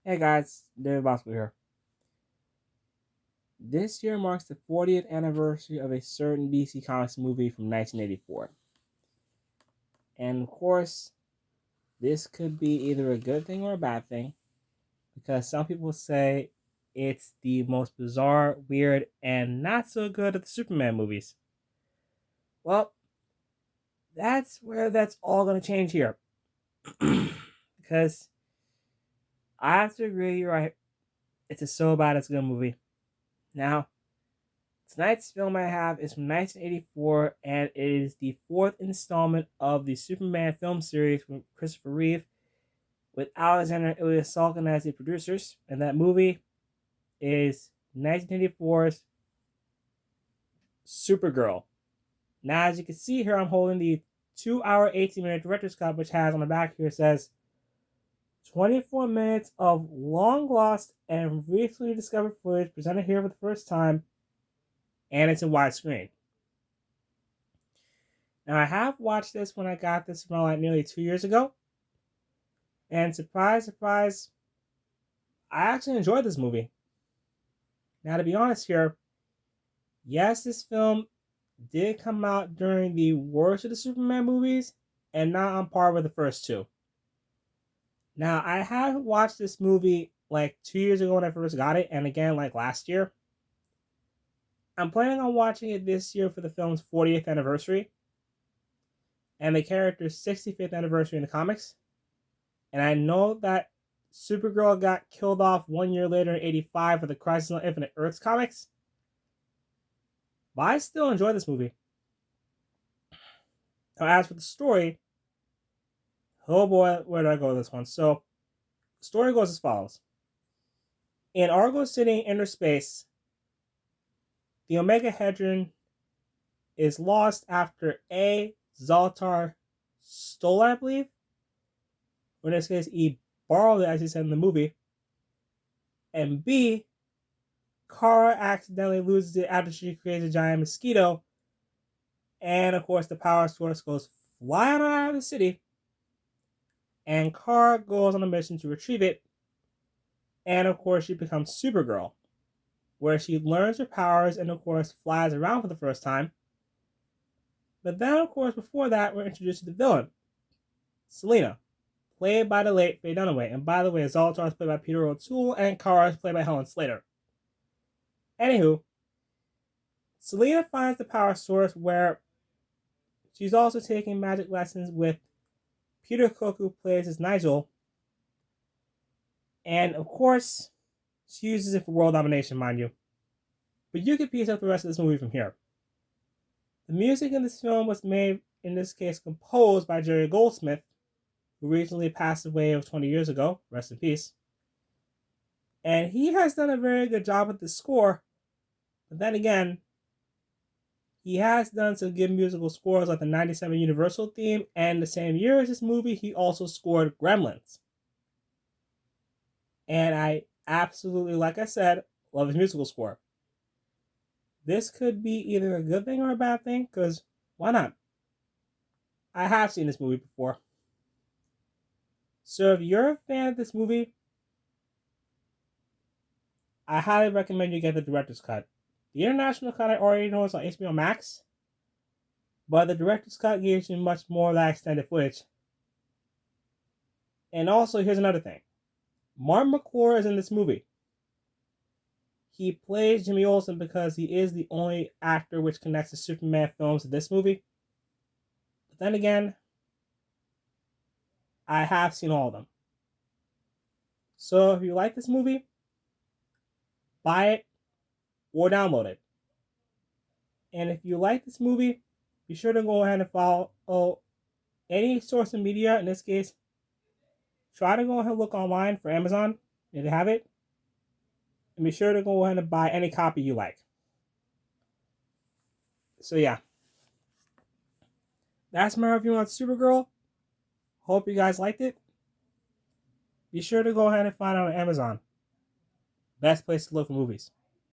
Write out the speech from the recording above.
Hey guys, David Bosco here. This year marks the 40th anniversary of a certain DC Comics movie from 1984. And of course, this could be either a good thing or a bad thing, because some people say it's the most bizarre, weird, and not so good of the Superman movies. Well, that's where that's all going to change here. Because I have to agree, you're right. It's a so bad it's a good movie. Now, tonight's film I have is from 1984, and it is the fourth installment of the Superman film series from Christopher Reeve, with Alexander Ilya as the producers. And that movie is 1984's Supergirl. Now, as you can see here, I'm holding the 2-hour, 18-minute director's cut, which has on the back here says 24 minutes of long lost and recently discovered footage presented here for the first time, and it's in widescreen. Now, I have watched this when I got this from like nearly 2 years ago. And surprise, surprise, I actually enjoyed this movie. Now, to be honest here, yes, this film did come out during the worst of the Superman movies and not on par with the first two. Now, I have watched this movie like 2 years ago when I first got it, and again like last year. I'm planning on watching it this year for the film's 40th anniversary and the character's 65th anniversary in the comics. And I know that Supergirl got killed off 1 year later in 85 for the Crisis on Infinite Earths comics. But I still enjoy this movie. Now, as for the story, oh boy, where do I go with this one? So, the story goes as follows. In Argo City, inner space, the Omega Hedron is lost after A. Zoltar stole it, I believe. Or in this case, he borrowed it, as he said in the movie. And B. Kara accidentally loses it after she creates a giant mosquito. And of course, the power source goes flying out of the city. And Kara goes on a mission to retrieve it. And of course, she becomes Supergirl, where she learns her powers and of course flies around for the first time. But then, of course, before that, we're introduced to the villain, Selena, played by the late Faye Dunaway. And by the way, Zoltar is played by Peter O'Toole, and Kara is played by Helen Slater. Anywho, Selena finds the power source where she's also taking magic lessons with Peter Cook, who plays as Nigel. And of course, she uses it for world domination, mind you. But you can piece up the rest of this movie from here. The music in this film was made, in this case, composed by Jerry Goldsmith, who recently passed away 20 years ago. Rest in peace. And he has done a very good job with the score. But then again, he has done some good musical scores like the 97 Universal theme, and the same year as this movie, he also scored Gremlins. And I absolutely, like I said, love his musical score. This could be either a good thing or a bad thing, because why not? I have seen this movie before. So if you're a fan of this movie, I highly recommend you get the director's cut. The international cut I already know is on HBO Max, but the director's cut gives you much more of that extended footage. And also, here's another thing. Martin McClure is in this movie. He plays Jimmy Olsen because he is the only actor which connects the Superman films to this movie. But then again, I have seen all of them. So if you like this movie, buy it or download it. And if you like this movie, be sure to go ahead and follow any source of media. In this case, try to go ahead and look online for Amazon if they have it. And be sure to go ahead and buy any copy you like. So yeah, that's my review on Supergirl. Hope you guys liked it. Be sure to go ahead and find it on Amazon. Best place to look for movies.